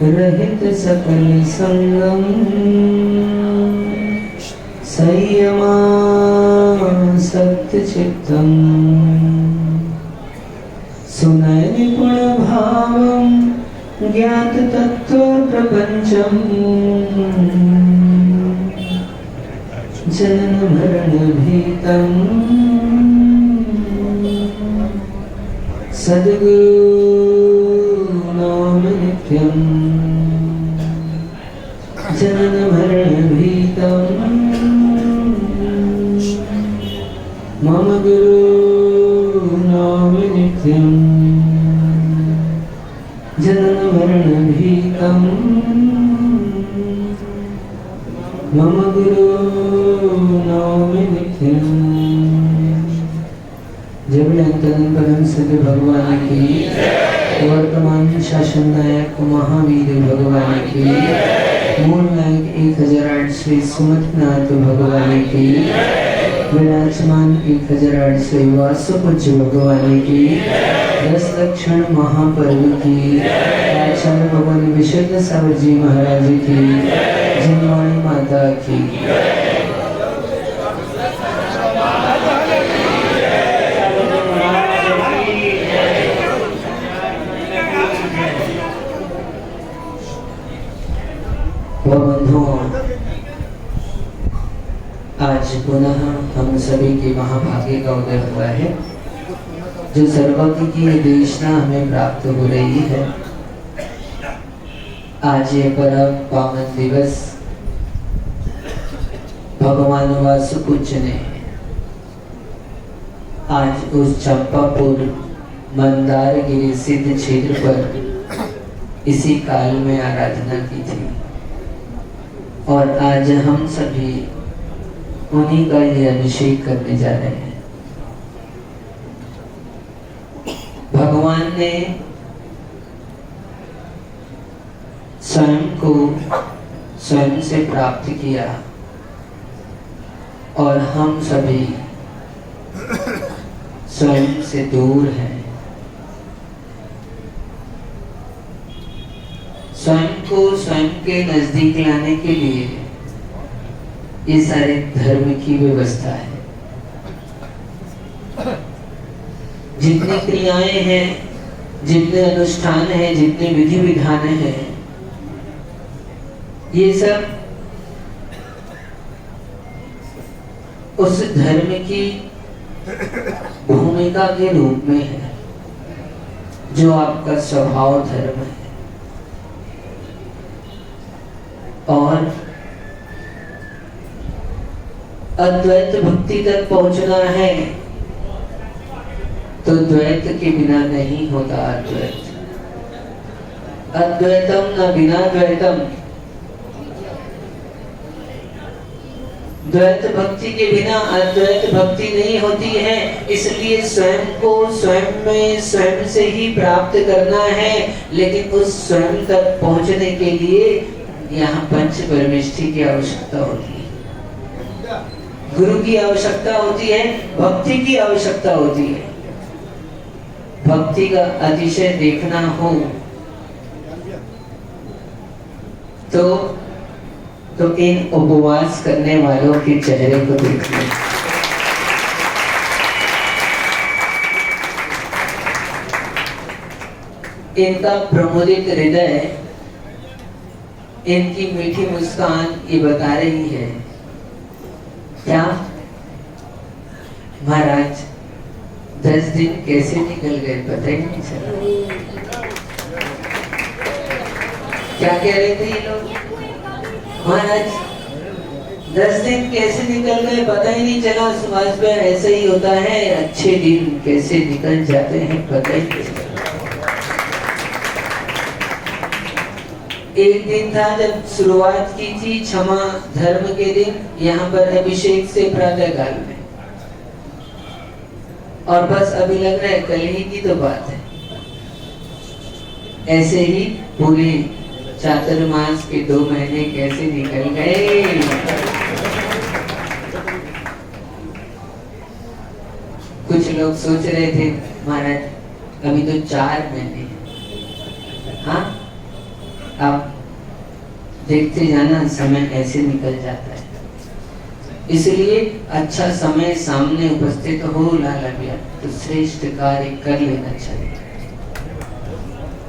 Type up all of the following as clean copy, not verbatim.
रहित सकल संगम संयमा सत्य चित्तम सुनय निपुण भावम ज्ञात तत्व प्रपंचम जनन मरण भीतम सद्गुरु नाम नित्यम जनन मरण भीतम मम गुरु नाम नित्यम जनन मरण भीतम मम गुरु नाम नित्यम। जब अनंत परम सत्य भगवान की वर्तमान शासन नायक महावीर भगवान की मूल नायक 1008 श्री सुमतनाथ भगवान की विराजमान 1008 वासुपूज्य भगवान की 10 लक्षण महापर्व की आचार्य भगवान विशुद्ध सावर जी महाराज की जिनवाणी माता की बंधुओं, आज पुनः हम सभी के महाभाग्य का उदय हुआ है। जो सर्वज्ञ की देशना हमें प्राप्त हो रही है। आज ये परम पावन दिवस भगवान वासुपूज्य ने आज उस चंपापुर मंदारगिरी सिद्ध क्षेत्र पर इसी काल में आराधना की थी और आज हम सभी उन्हीं का ये अभिषेक करने जा रहे हैं। भगवान ने स्वयं को स्वयं से प्राप्त किया और हम सभी स्वयं से दूर हैं। स्वयं को स्वयं के नजदीक लाने के लिए ये सारे धर्म की व्यवस्था है। जितनी क्रियाएं हैं, जितने अनुष्ठान हैं, जितने विधि विधान हैं, ये सब उस धर्म की भूमिका के रूप में है जो आपका स्वभाव धर्म है। और अद्वैत भक्ति तक पहुंचना है तो द्वैत के बिना नहीं होता अद्वैत। अद्वैतम न बिना द्वैतम। द्वैत भक्ति के बिना अद्वैत भक्ति नहीं होती है। इसलिए स्वयं को स्वयं में स्वयं से ही प्राप्त करना है। लेकिन उस स्वयं तक पहुंचने के लिए यहाँ पंच परमेष्ठी की आवश्यकता होती है, गुरु की आवश्यकता होती है, भक्ति की आवश्यकता होती है। भक्ति का अतिशय देखना हो तो इन उपवास करने वालों के चेहरे को देखिए। इनका प्रमुदित हृदय, इनकी मीठी मुस्कान ये बता रही है क्या महाराज 10 दिन कैसे निकल गए पता ही नहीं चला। क्या कह रहे थे ये लोग? महाराज 10 दिन कैसे निकल गए पता ही नहीं चला। समाज में ऐसा ही होता है, अच्छे दिन कैसे निकल जाते हैं पता ही नहीं चला। एक दिन था जब शुरुआत की थी क्षमा धर्म के दिन, यहाँ पर अभिषेक से प्रातः काल में, और बस अभी लग रहा है कल ही की तो बात है। ऐसे ही पूरे चातुर्मास के 2 महीने कैसे निकल गए। कुछ लोग सोच रहे थे महाराज अभी तो 4 महीने, हाँ आप देखते जाना समय ऐसे निकल जाता है। इसलिए अच्छा समय सामने उपस्थित हो लाला भैया तो श्रेष्ठ कार्य कर लेना चाहिए,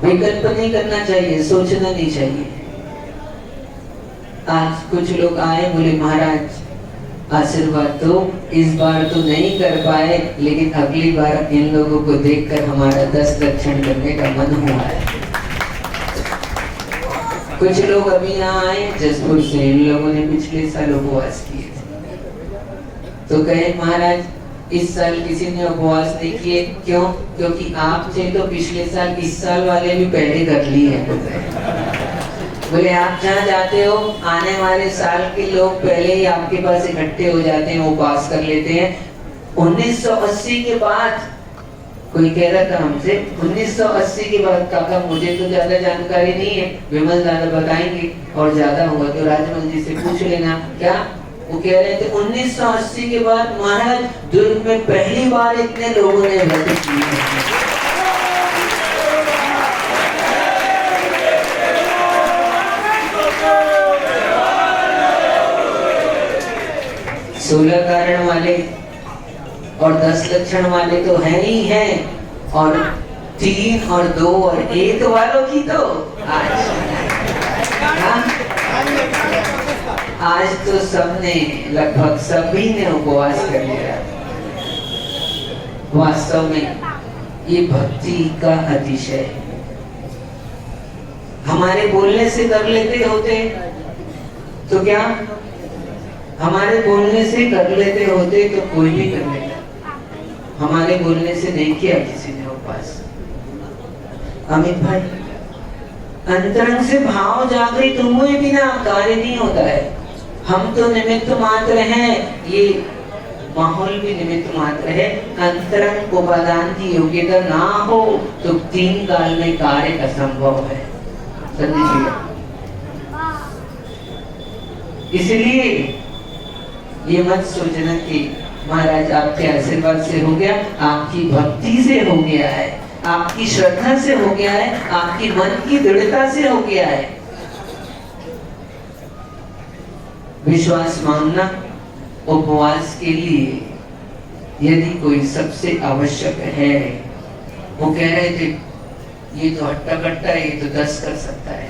विकल्प नहीं करना चाहिए, सोचना नहीं चाहिए। आज कुछ लोग आए बोले महाराज आशीर्वाद तो इस बार तो नहीं कर पाए, लेकिन अगली बार इन लोगों को देखकर हमारा 10 दक्षिण करने का मन हुआ है। कुछ लोग अभी यहाँ आए जसपुर से, इन लोगों ने पिछले साल उपवास किए थे, तो कहे महाराज इस साल किसी ने उपवास नहीं किए, क्यों? क्योंकि आप थे तो पिछले साल, इस साल वाले भी पहले कर लिए हैं। बोले आप जहाँ जाते हो आने वाले साल के लोग पहले ही आपके पास इकट्ठे हो जाते हैं, उपवास कर लेते हैं। 1980 के बाद कोई कह रहा था हमसे 1980 के बाद, काका मुझे तो ज्यादा जानकारी नहीं है, विमल दादा बताएंगे, और ज्यादा हुआ तो राजमल जी से पूछ लेना। क्या वो कह रहे थे 1980 के बाद महाराज दुर्ग में पहली बार इतने लोगों ने व्रत किए। 16 कारण वाले और 10 लक्षण वाले तो है ही हैं, और 3 और 2 और 1 वालों की तो आज तो सबने, लगभग सभी ने उपवास कर लिया। वास्तव में ये भक्ति का अतिशय है। हमारे बोलने से कर लेते होते तो क्या, हमारे बोलने से कर लेते होते तो कोई भी कर लेता, हमारे बोलने से नहीं किया किसी ने उपवास। अमित भाई अंतरंग से भाव जागृत हुए बिना कार्य नहीं होता है। हम तो निमित्त मात्र हैं, ये माहौल भी निमित्त मात्र है। अंतरंग उपादान की योग्यता ना हो तो 3 काल में कार्य असंभव है। इसलिए ये मत सोचना कि महाराज आपके आशीर्वाद से हो गया, आपकी भक्ति से हो गया है, आपकी श्रद्धा से हो गया है, आपकी मन की दृढ़ता से हो गया है। विश्वास मांगना उपवास के लिए यदि कोई सबसे आवश्यक है, वो कह रहे थे ये तो हट्टा कट्टा है, ये तो 10 कर सकता है।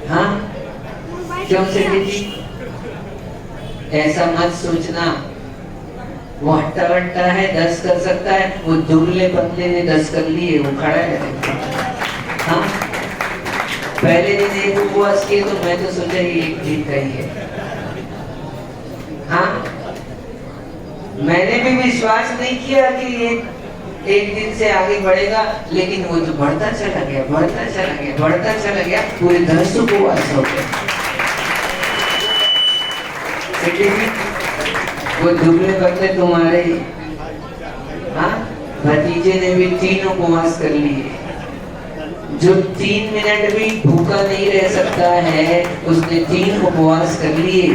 हाँ क्यों से जी ऐसा मत सोचना, वो हट्टा कट्टा है 10 कर सकता है, वो दुबले पतले ने 10 कर लिए, वो खड़ा है। हाँ पहले दिन एक उपवास किए तो मैं तो सोचा ये 1 दिन का ही है। हाँ मैंने भी विश्वास नहीं किया कि ये 1 दिन से आगे बढ़ेगा, लेकिन वो तो बढ़ता चला गया, बढ़ता चला गया, बढ़ता चला गया, पूरे 10 उपवास हो गए। वो दुबले पतले तुम्हारे भतीजे ने भी 3 उपवास कर लिए। जो 3 मिनट भी भूखा नहीं रह सकता है उसने 3 उपवास कर लिए।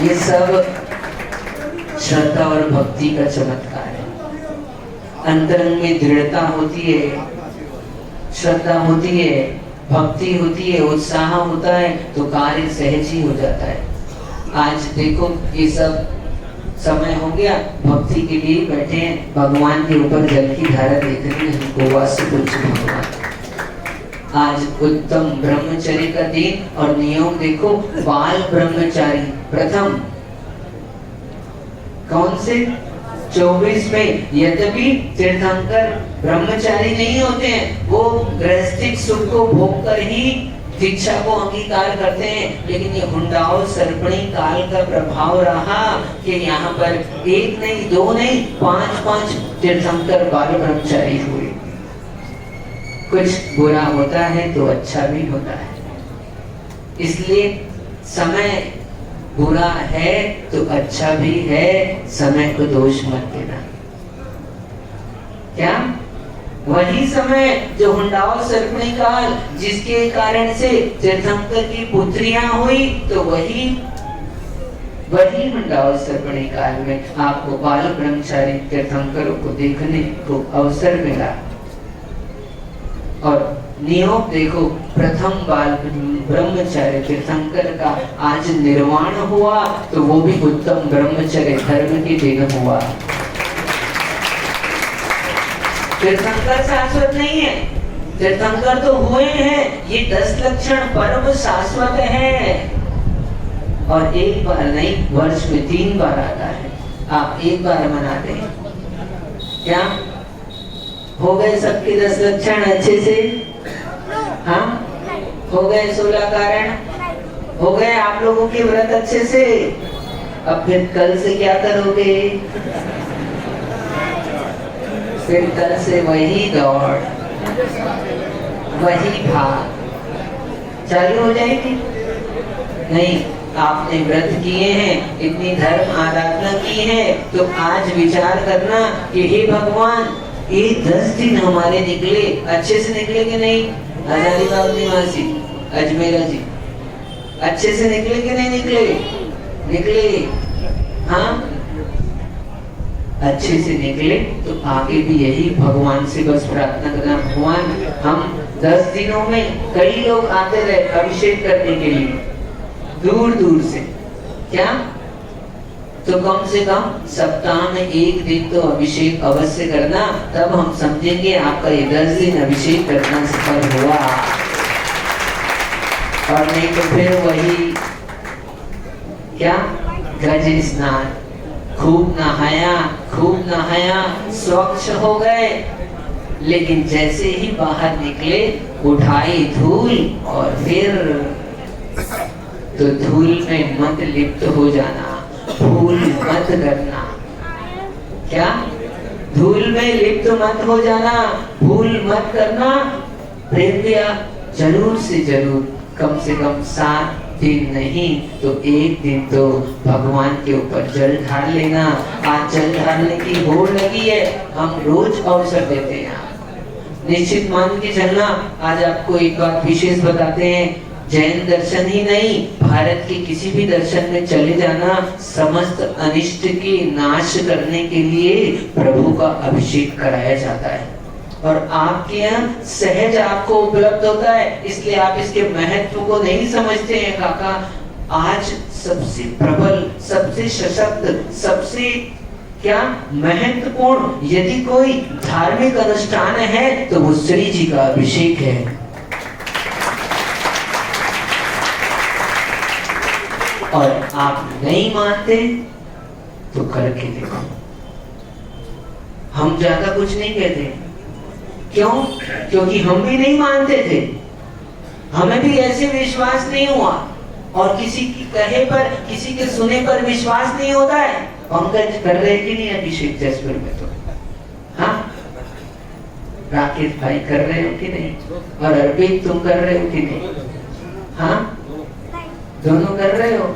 ये सब श्रद्धा और भक्ति का चमत्कार है। अंतरंग में दृढ़ता होती है, श्रद्धा होती है, भक्ति होती है, उत्साह होता है तो कार्य सहज ही हो जाता है। आज देखो ये सब समय हो गया, भक्ति के लिए बैठे हैं, भगवान के ऊपर जल की धारा देख रही है गोवा से कुछ भगवान। आज उत्तम ब्रह्मचर्य का दिन और नियम देखो, बाल ब्रह्मचारी प्रथम कौन से 24 में, यद्यपि तीर्थंकर ब्रह्मचारी नहीं होते हैं, वो गृहस्थिक सुख को भोग कर ही दीक्षा को अंगीकार करते हैं, लेकिन ये हुंडाओ सर्पणी काल का प्रभाव रहा कि यहाँ पर एक नहीं, दो नहीं, 5 तीर्थंकर बाल ब्रह्मचारी हुए। कुछ बुरा होता है तो अच्छा भी होता है, इसलिए समय बुरा है तो अच्छा भी है, समय को दोष मत देना। क्या वही समय जो हुंडाओ सर्पणी काल, जिसके कारण से तीर्थंकर की पुत्रियां हुई, तो वही हुंडाओ सर्पणी काल में आपको बाल ब्रह्मचारी तीर्थंकरों को देखने को अवसर मिला। और नियोग देखो, प्रथम बाल ब्रह्मचर्य तीर्थंकर का आज निर्वाण हुआ, तो वो भी उत्तम ब्रह्मचर्य धर्म के दिन हुआ। तीर्थंकर शाश्वत नहीं है, तीर्थंकर तो हुए हैं, ये 10 लक्षण पर्व शाश्वत है और एक बार नहीं, वर्ष में 3 बार आता है। आप एक बार मनाते हैं क्या? हो गए सबके 10 लक्षण अच्छे से? हाँ, हो गए 16 कारण, हो गए आप लोगों के व्रत अच्छे से? अब फिर कल से क्या करोगे? फिर कल से वही दौड़, वही भाग चालू हो जाएगी। नहीं, आपने व्रत किए हैं, इतनी धर्म आराधना की है, तो आज विचार करना कि हे भगवान, ये 10 दिन हमारे निकले, अच्छे से निकले कि नहीं? हजारीबाग निवासी अजमेरा जी, अच्छे से निकले कि नहीं निकले? निकले, हाँ, अच्छे से निकले तो आगे भी यही भगवान से बस प्रार्थना करना, भगवान हम 10 दिनों में कई लोग आते रहे अभिषेक करने के लिए दूर दूर से, क्या? तो कम से कम सप्ताह में 1 दिन तो अभिषेक अवश्य करना, तब हम समझेंगे आपका ये 10 दिन अभिषेक करना सफल हुआ। और नहीं तो फिर वही क्या, गज स्नान, खूब नहाया, स्वच्छ हो गए, लेकिन जैसे ही बाहर निकले उठाई धूल, और फिर तो धूल में मत लिप्त हो जाना, भूल मत करना। क्या? धूल में लिप्त मत हो जाना, भूल मत करना। प्रेम दिया जरूर से जरूर, कम से कम 7 दिन नहीं तो 1 दिन तो भगवान के ऊपर जल ढाल लेना। आज जल ढालने की होड़ लगी है, हम रोज अवसर देते हैं, निश्चित मान के चलना। आज आपको एक बात विशेष बताते हैं, जैन दर्शन ही नहीं, भारत के किसी भी दर्शन में चले जाना, समस्त अनिष्ट के नाश करने के लिए प्रभु का अभिषेक कराया जाता है, और आपके यहाँ सहज आपको उपलब्ध होता है, इसलिए आप इसके महत्व को नहीं समझते हैं काका। आज सबसे प्रबल, सबसे सशक्त, सबसे क्या महत्वपूर्ण यदि कोई धार्मिक अनुष्ठान है तो वो श्री जी का अभिषेक है। और आप नहीं मानते तो करके देखो, हम ज्यादा कुछ नहीं कहते। क्यों? क्योंकि हम भी नहीं मानते थे, हमें भी ऐसे विश्वास नहीं हुआ, और किसी की कहे पर, किसी के सुने पर विश्वास नहीं होता है। पंकज कर रहे कि नहीं अभिषेक जसपुर में? तो हाँ, राकेश भाई कर रहे हो कि नहीं? और अर्पित तुम कर रहे हो कि नहीं? हाँ, दोनों कर रहे हो।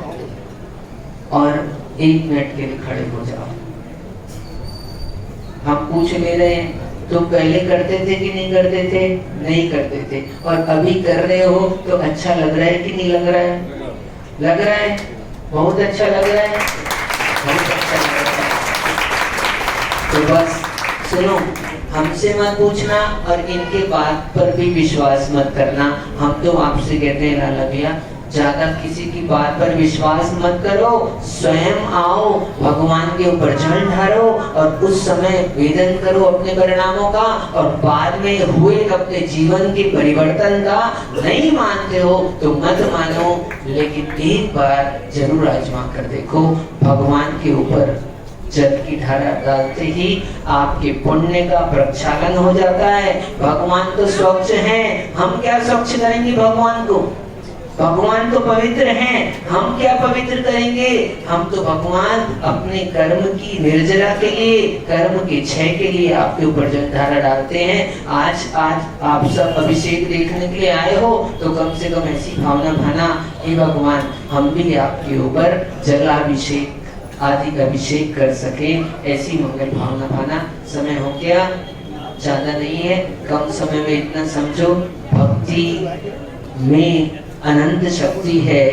और 1 मिनट के लिए खड़े हो जाओ, हम पूछ ले रहे हैं, तुम पहले करते थे कि नहीं करते थे? नहीं करते थे, और अभी कर रहे हो तो अच्छा लग रहा है कि नहीं लग रहा है? लग रहा है, बहुत अच्छा लग रहा है, बहुत अच्छा लग रहा है। तो बस सुनो, हमसे मत पूछना और इनके बात पर भी विश्वास मत करना। हम तो आपसे कहते हैं लाला भैया, ज्यादा किसी की बात पर विश्वास मत करो, स्वयं आओ, भगवान के ऊपर जल ढारो और उस समय वेदन करो अपने परिणामों का, और बाद में हुए अपने जीवन के परिवर्तन का। नहीं मानते हो तो मत मानो, लेकिन एक बार जरूर आजमा कर देखो। भगवान के ऊपर जल की धारा डालते ही आपके पुण्य का प्रक्षालन हो जाता है। भगवान तो स्वच्छ हैं, हम क्या स्वच्छ करेंगे भगवान को? भगवान तो पवित्र हैं, हम क्या पवित्र करेंगे? हम तो भगवान अपने कर्म की निर्जरा के लिए, कर्म के क्षय के लिए आपके ऊपर जल धारा डालते हैं। आज आप सब अभिषेक देखने के लिए आए हो तो कम से कम ऐसी भावना भाना, हे भगवान हम भी आपके ऊपर जलाभिषेक आदि का अभिषेक कर सके, ऐसी मंगल भावना भाना। समय हो गया, ज्यादा नहीं है, कम समय में इतना समझो, भक्ति में अनंत शक्ति है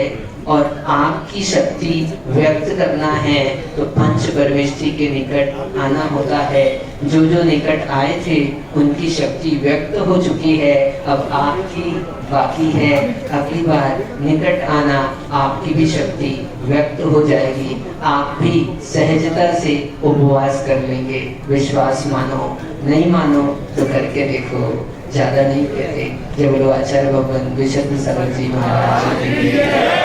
और आपकी शक्ति व्यक्त करना है तो पंच परमेष्टि के निकट आना होता है। जो जो निकट आए थे उनकी शक्ति व्यक्त हो चुकी है, अब आपकी बाकी है। अगली बार निकट आना, आपकी भी शक्ति व्यक्त हो जाएगी, आप भी सहजता से उपवास कर लेंगे। विश्वास मानो, नहीं मानो तो करके देखो, ज्यादा नहीं कहते। जय बोलो आचार्य भगवान विशुद्ध सरल जी महाराज की।